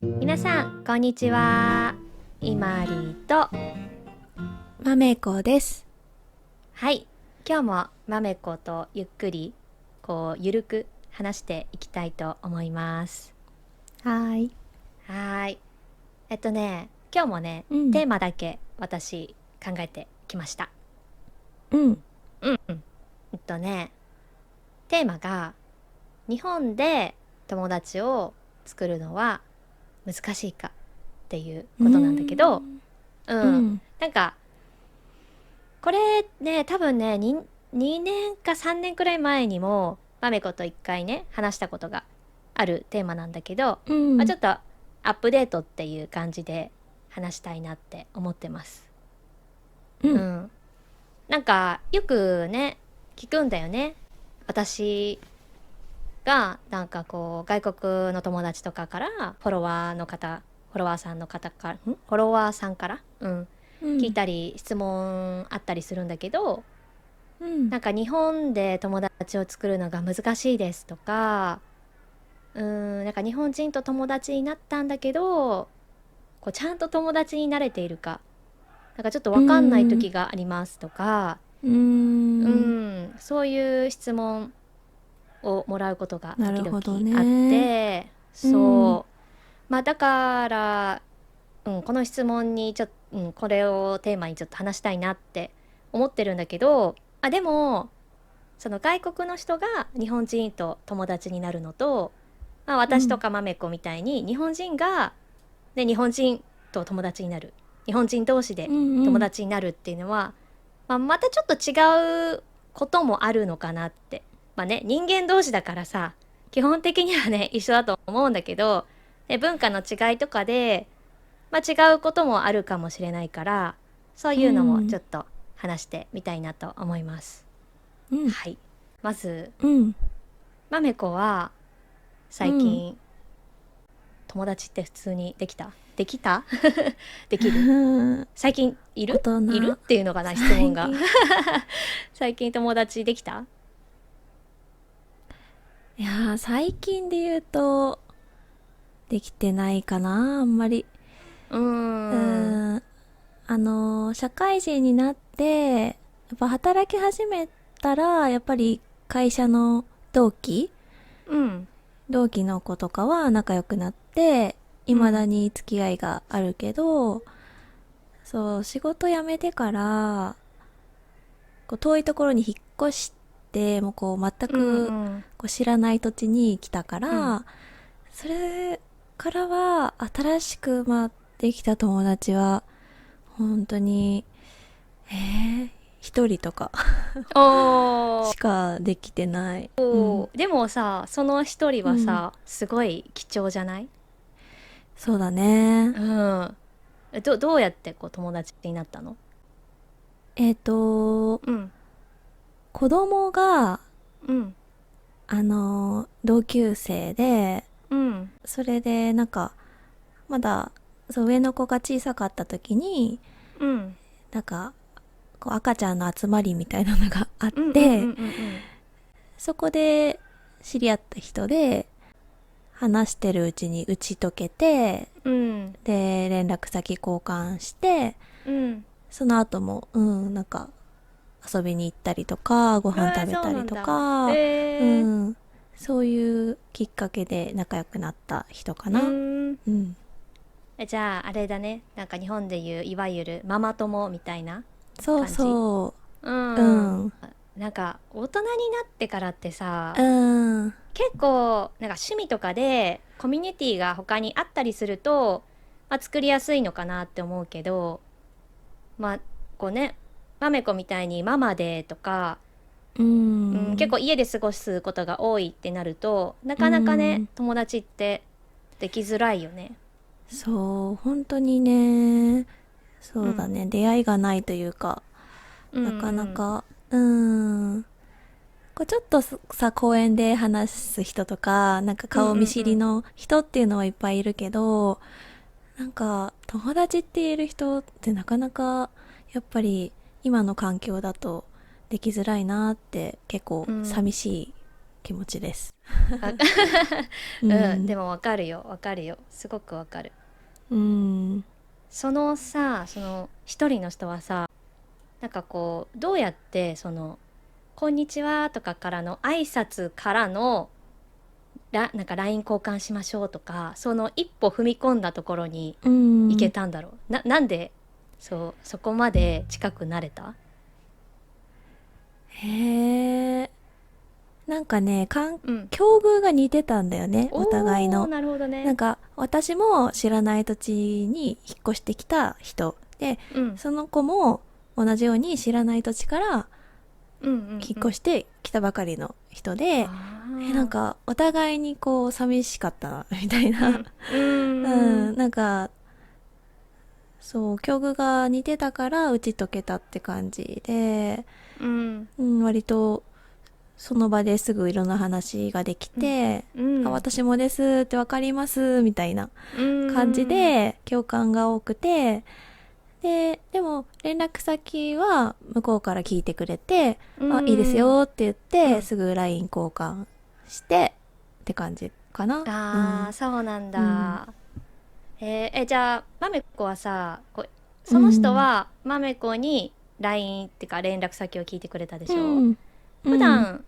皆さんこんにちは。いまりと、まめこです。はい、今日もまめことゆっくりゆるく話していきたいと思います。はーい。はい。今日もね、うん。テーマだけ私考えてきました。うん。うんうん。テーマが日本で友達を作るのは難しいかっていううーことなんだけど、ん。うん。うん。なんかこれね、多分ね、2年か3年くらい前にも、まめこと一回ね、話したことがあるテーマなんだけど、うん。ちょっとアップデートっていう感じで話したいなって思ってます。うん。うん。なんか、よくね、聞くんだよね。私が、外国の友達とかから、フォロワーさんの方から、フォロワーさんから、聞いうん。たり、質問あったりするんだけど、うん。日本で友達を作るのが難しいですとか、日本人と友達になったんだけど、ちゃんと友達になれているか、ちょっとうわかんないん。時がありますとか、うん。そういう質問をもらうことがな時々るほどあっね。て、うん。そう。だから、この質問にこれをテーマにちょっと話したいなって思ってるんだけど、でも、その外国の人が日本人と友達になるのと、私とうん。かまめこみたいに日本人が、日本人と友達になる、日本人同士でうん。うん。友達になるっていうのは、またちょっと違うこともあるのかなって。人間同士だからさ、基本的にはね一緒だと思うんだけど、文化の違いとかで、違うこともあるかもしれないから、そうういうのもちょん。っと話してみたいなと思います。うん。はい。まずうん。まめこはうん。最近友達って普通にできたできる？最近い大るいる人。っていうのかな、質問が。 最近。最近友達できた？いやー、最近で言うと、できてないかな、あんまり。うーうんーん。社会人になって、やっぱ働き始めたら、やっぱり会社の同期うん同期の子とかは仲良くなって、未だうんに付き合いがあるけど、そう、仕事辞めてから、遠いところに引っ越して、もう全うんうくん知らない土地に来たかうんら、それからは新しく、できた友達は、本当に、一人とかおしかできてない。うん。でもさ、その一人うん。はさ、すごい貴重じゃない？そうだね。うんどうやって友達になったの？えっ、と、うん子供が、うん同級生で、うんそれでまだ、そう、上の子が小さかった時に、うんなんか、赤ちゃんの集まりみたいなのがあっうんうんうんて、うんそこで知り合った人で、話してるうちに打ち解けて、うんで、連絡先交換して、うんその後も、遊びに行ったりとか、ご飯食べそうたりとなんだ。か、そういうきっかけで仲良くなった人かうな。ーん。うん。じゃああれだね。日本でいういわゆるママ友みたいなそう感じ。そうう。うん。ん。大人になってからってさ、うん。結構趣味とかでコミュニティが他にあったりすると、作りやすいのかなって思うけど、まあまめこみたいにママでとか、う結ん。構家で過ごすことが多いってなると、なうかなかねん。友達ってできづらいよね。そう、本当にね、うんそうだね、出会いがないというか、うんうなかなんか、ちょっとさ、公園で話す人とか、うん顔見知りうんの人っていうのはいっぱいいるけど、友達って言える人ってなかなか、やっぱり今の環境だとできづらいなって結構うん寂しい気持ちです。あううん、でん。もわかるよ、わかるよ。すごくわかる。うん。そのさ、その一人の人はさ、なんかこう、どうやってその、こんにちはとかからの挨拶からの、なんか LINE 交換しましょうとか、その一歩踏み込んだところにう行けん。たんだろう。なんで、そこまで近くなれた？へえ。なんかね、うん。境遇が似てたんだよね、お互いおー、の。なるほどね。なんか、私も知らない土地に引っ越してきた人。で、うん。その子も同じように知らない土地からうんうんうん。引っ越してきたばかりの人で、なんあか、お互いにこう、寂しかったな、みたいあ。うな。ん。うーん。うん、なんか、そう、境遇が似てたから打ち解けたって感じで、うん。うん、割とその場ですぐいろんな話ができうん。て、あ、うん。私もですってわかりますみたいなうー感じん。で共感が多くて、でも連絡先は向こうから聞いてくれて、うーあ、いいですん。よって言っうん。てすぐ LINE 交換してって感じかな。うああ、ん。そうなんうん。だ。じゃあ、まめこはさ、うその人ん。はまめこに LINE ってか連絡先を聞いてくれたでしょ？うん。うん。普段、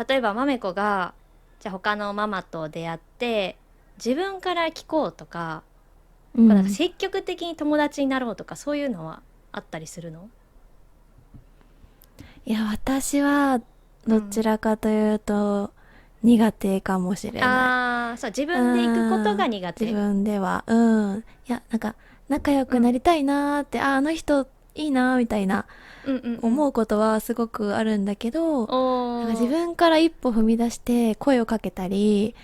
例えばまめこが、じゃあ他のママと出会って、自分から聞こうとか、こうなんかうん。積極的に友達になろうとか、そういうのはあったりするの？いや、私はどちうん。らかというと苦手かもしれない。ああ、そう、自う分で行くことーん、が苦自手？分では、うん。いや、なんか、仲良うん。くなりたいなーって、あ、あの人いいなーみたいな、うんうんうん。思うことはすごくあるんだけど、なんか自おー。分から一歩踏み出して声をかけたり、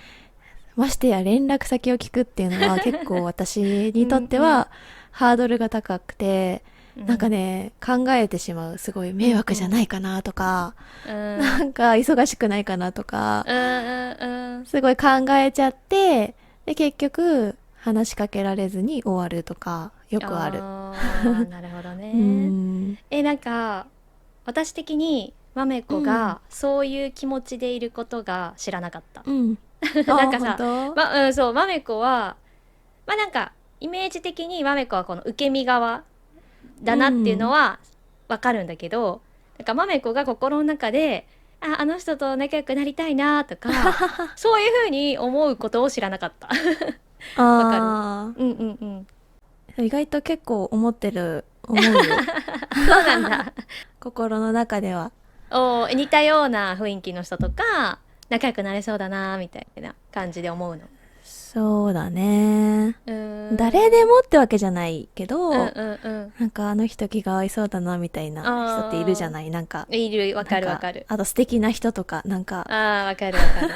ましてや連絡先を聞くっていうのは結構私うにとっんうんてはハードルが高くて、なんかうんね、考えてしまう。すごい迷惑じゃうんうんないかなとか、うんうんなんか忙しくないかなとか、うん。すごい考えちゃって、で、結局、話しかけられずに終わるとか、よくある。あー、なるほどうーね。ん。なんか私的にまめこうん。がそういう気持ちでいることが知らなかった。うん。なんああ、かさ、本当。うん、そう、まめこは、まあなんかイメージ的にまめこはこの受け身側うだなっていうのん。はわかるんだけど、なんかまめこが心の中で、あの人と仲良くなりたいなとか、そういうふうに思うことを知らなかった。わかる？あうんうんうん。あ、意外と結構思うよ。そうなんだ。心の中では。似たような雰囲気の人とか、仲良くなれそうだなみたいな感じで思うの？そうだね。う誰ーん。でもってわけじゃないけうんど、うんうん。なんかあの人気が合いそうだなみたいな人っているじゃあない。なんか、いる、わかるわなんか、かる。あと素敵な人とか、なんか、わかるわかる。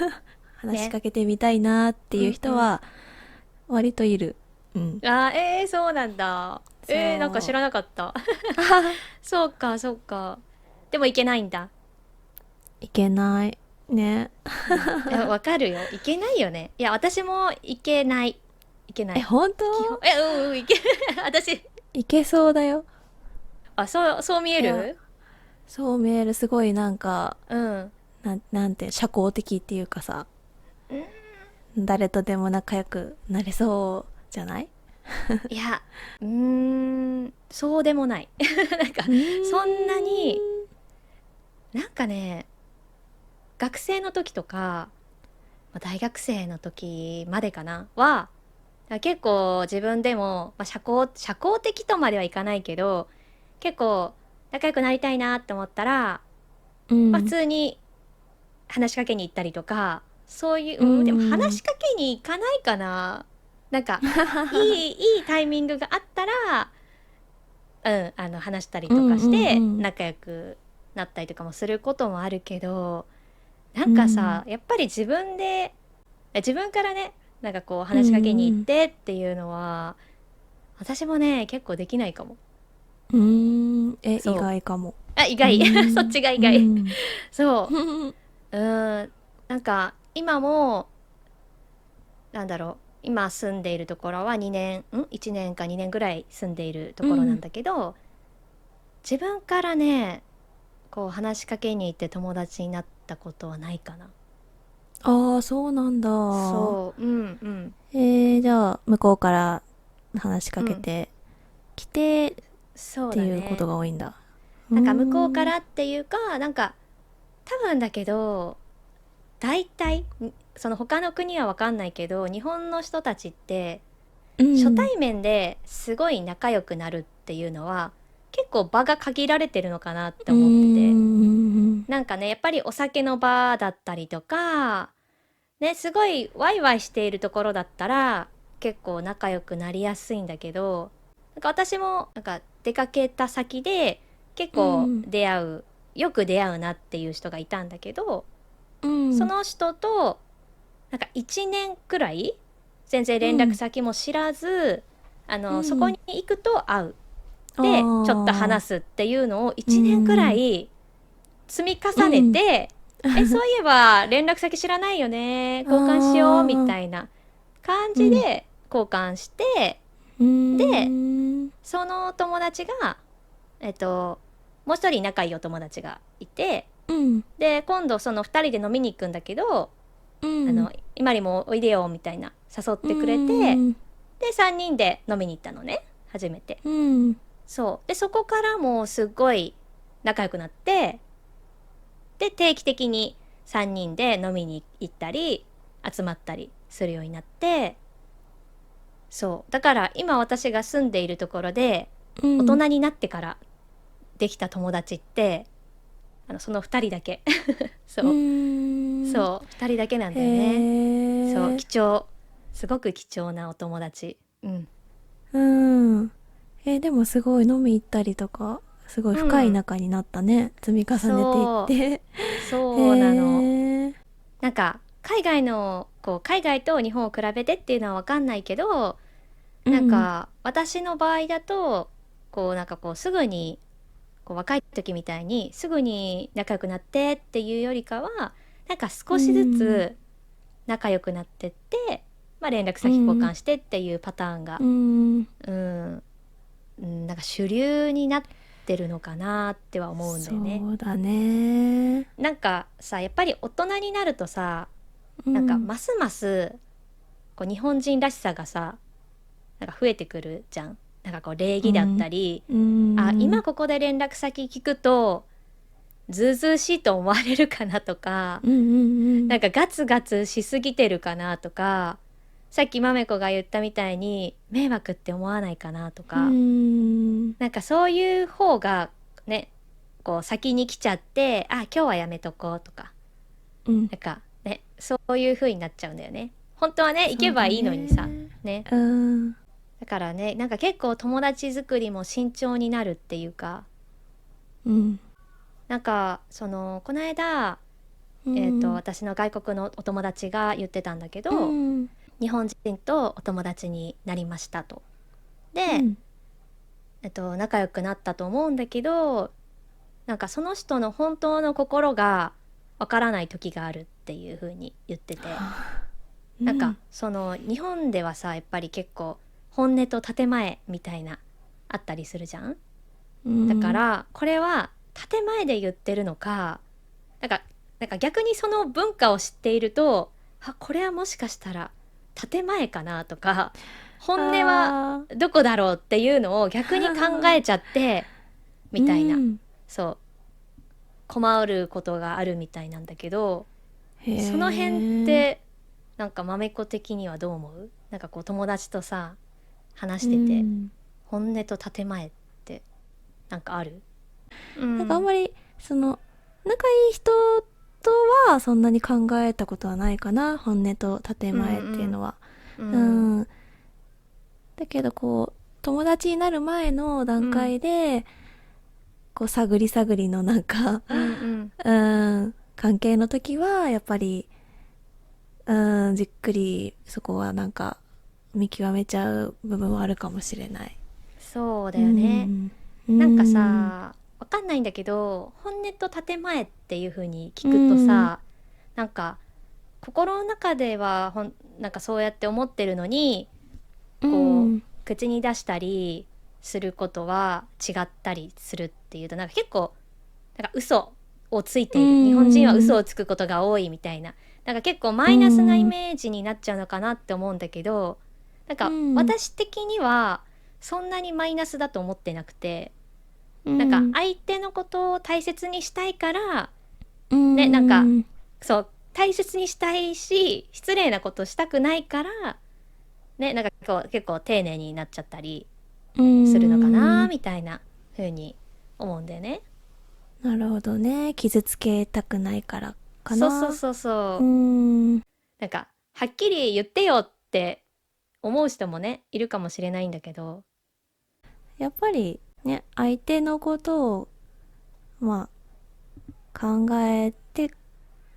ね。話しかけてみたいなっていううんうん。人は、割といる。うん。そうなんだ。なんか知そう。らなかった。あはは。そうか、そうか。でもいけないんだ。いけない。ね。わかるよ。いけないよね。いや、私もいけない。いけなえ、い。本当？基本、いけ、私、いけそうだよ。そう見えいや、る？そう見える。すごいなんか、うん。なんて、社交的っていうかさ、ん誰とでも仲良くなれそうじゃない？いや、そうでもない。なんか、うーそんなに、ん。なんかね、学生の時とか、大学生の時までかなは、結構自分でも、社交的とまではいかないけど、結構仲良くなりたいなって思ったら、普うん。通に話しかけに行ったりとか、そういう、うでも話ん。しかけに行かないかな。なんか、いいタイミングがあったら、話したりとかうんうんうしてん。仲良くなったりとかもすることもあるけど、なうんかさ、ん。やっぱり自分からね、なんかこうう話しかけに行っん。てっていうのは、私もね、結構できないかも。うん。意そう。外かも。意う外。そっん。ちが意う外。ん。そう。なんか、今も、なんだろう、今住んでいるところは1年か2年ぐらい住んでいるとうん。ころなんだけど、自分からね、こう話しかけに行って友達になったことはないかな。ああ、そうなんだ。そう、うんうん。じゃあ、向こうから話しかうん。けてきてっそうていうことだね。が多いんだ。うーなんか向こうかん。らっていうか、なんか多分だけど、大体、その他の国はわかんないけど、日本の人たちって初うん。対面ですごい仲良くなるっていうのは結構場が限られてるのかなってうー思ってて、ん。なんかね、やっぱりお酒の場だったりとか、ね、すごいワイワイしているところだったら結構仲良くなりやすいんだけど、なんか私もなんか出かけた先で結構うん。よく出会うなっていう人がいたんだけど、うん。その人となんか1年くらい全然連絡うん。先も知らず、そこうん。に行くと会う。あで、ちょっと話あ。すっていうのをう1年くらん。い積み重ねうん。て、そういえば連絡先知らないよね。あ交換しようみあ。たいな感うん。じで交換して、うーで、ん。その友達が、もう一人仲いいお友達がいて、うん。で、今度その二人で飲みに行くんだけど、うん。今にもおいでよみたいな誘っうてくれて、ん。で、3人で飲みに行ったのね。初めて。うん。そう。で、そこからもうすっごい仲良くなって、で、定期的に3人で飲みに行ったり、集まったりするようになって、そう。だから今私が住んでいるところで、大人うん。になってからできた友達って、その2人だけ。うそう。ーん。そう。2人だけなんへだよね。そう。え。貴重。すごく貴重なお友達。うん。うん。でもすごい飲み行ったりとか、すごい深いうん。仲になったね。積み重ねていっそう。て。そうなの。へえ。なんか、海外と日本を比べてっていうのはわかんないけど、なんうん。か、私の場合だと、すぐに、若い時みたいに、すぐに仲良くなってっていうよりかは、なんかう少しずん。つ仲良くなってって、まあ連絡先交うん。換してっていうパターンが、うん。うん、なんか主流になってるのかなっては思うんだそよね。うだね。なんかさ、やっぱり大人になるとさ、なんかうん。ますます日本人らしさがさ、なんか増えてくるじゃん。なんか礼儀だっうん。たり、うあ、ん。今ここで連絡先聞くとずうずうしいと思われるかなとか、うん。うん。なんかガツガツしすぎてるかなとか、さっきまめこが言ったみたいに迷惑って思わないかなとうか、ん。なんかそういう方がね、先に来ちゃって、あ、今日はやめとこうとか、うん。なんかね、そういう風になっちゃうんだよね。本当はね、行そうだけばいいのにさ、ね。ね。うん。だからね、なんか結構友達作りも慎重になるっていうか、うん。なんか、この間、うん。私の外国のお友達が言ってたんだけうど、ん。日本人とお友達になりましたと。で、うん。仲良くなったと思うんだけど、なんかその人の本当の心がわからない時があるっていう風に言ってて、なんかうん。日本ではさ、やっぱり結構本音と建前みたいなあったりするじゃん。うだかん。らこれは建前で言ってるのか、なんか逆にその文化を知っていると、あ、これはもしかしたら建前かなとか、本音はあどこだろうっていうのを逆に考あ。えちゃってうみたいな、ん。そう困ることがあるみたいなんだけど、へその辺っえ。てなんか豆子的にはどう思う？なんか友達とさ話うしててん。本音と建前ってなんかある？うなんかあんんまり、仲いい人とはそんなに考えたことはないかな。本音と建うん前っていうのは。ううんうんん。だけど友達になる前の段うん階で、探り探りのうんうんうん、関係の時は、やっぱり、うん、じっくり、そこは見極めちゃう部分はあるかもしれない。そうだうよね。ん。うなんかん。さ、わかんないんだけど、本音と建前っていう風に聞うくとん。さ、なんか心の中ではなんかそうやって思ってるのに、うん。口に出したりすることは違ったりするっていうと、なんか結構なんか嘘をついうている、日本人は嘘ん。をつくことが多いみたいななんか結構マイナスなイメージになっちゃうのかなって思うんだけど、なんか私的にはそんなにマイナスだと思ってなくて、なんか相手のことを大切にしたいからね、なんかそう大切にしたいし失礼なことしたくないからね、なんかこう結構丁寧になっちゃったりするのかなみたいな風に思うんだよね。なるほどね。傷つけたくないからかな。そうそうそうそう。なんかはっきり言ってよって思う人もねいるかもしれないんだけど、やっぱりね、相手のことをまあ考えて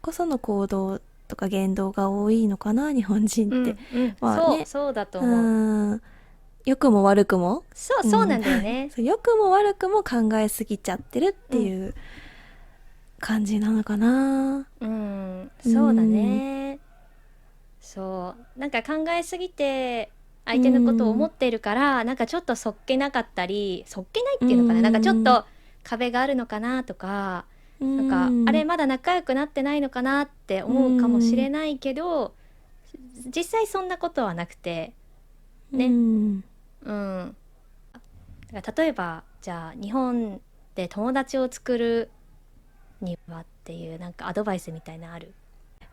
こその行動とか言動が多いのかな、日本人って。まあね、そうだと思う。良くも悪くも、そうなんだよね。そう良くも悪くも考えすぎちゃってるっていう感じなのかな。そうだね。そうなんか考えすぎて相手のことを思っているから、なんかちょっとそっけなかったり、そっけないっていうのかな、なんかちょっと壁があるのかなとか、なんかあれまだ仲良くなってないのかなって思うかもしれないけど、実際そんなことはなくてね。だから例えばじゃあ日本で友達を作るにはっていうなんかアドバイスみたいなのある？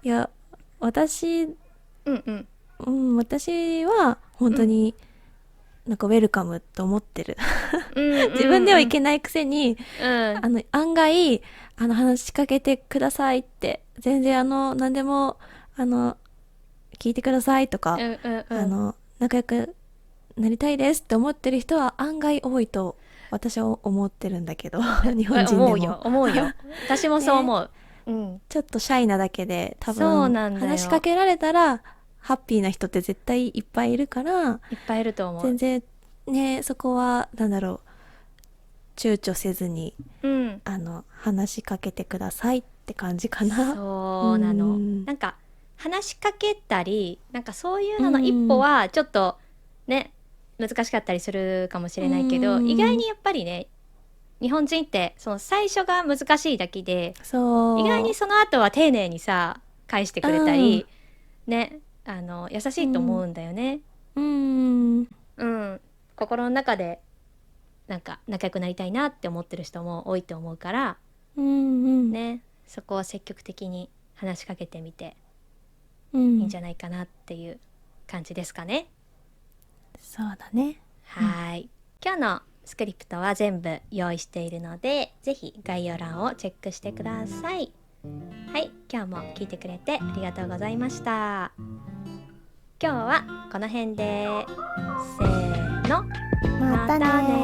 いや、私は本当になんかウェルカムと思ってる。自分ではいけないくせに、案外話しかけてくださいって、全然何でも聞いてくださいとか、仲良くなりたいですって思ってる人は案外多いと私は思ってるんだけど、日本人でも思うよ私もそう思う、ちょっとシャイなだけで多そう分なんだよ。話しかけられたらハッピーな人って絶対いっぱいいるから、いっぱいいると思う。全然ね、そこはなんだろう、躊躇せずに、話しかけてくださいって感じかな。そうなの、なんか話しかけたりなんかそういうのの一歩はちょっとね難しかったりするかもしれないけど、意外にやっぱりね日本人ってその最初が難しいだけで、意外にその後は丁寧にさ返してくれたり、ね、優しいと思うんだよね。心の中でなんか仲良くなりたいなって思ってる人も多いと思うから、ね、そこは積極的に話しかけてみていいんじゃないかなっていう感じですかね。そうだね。はい、今日のスクリプトは全部用意しているので、ぜひ概要欄をチェックしてください。はい、今日も聞いてくれてありがとうございました。今日はこの辺で、せーの、またね。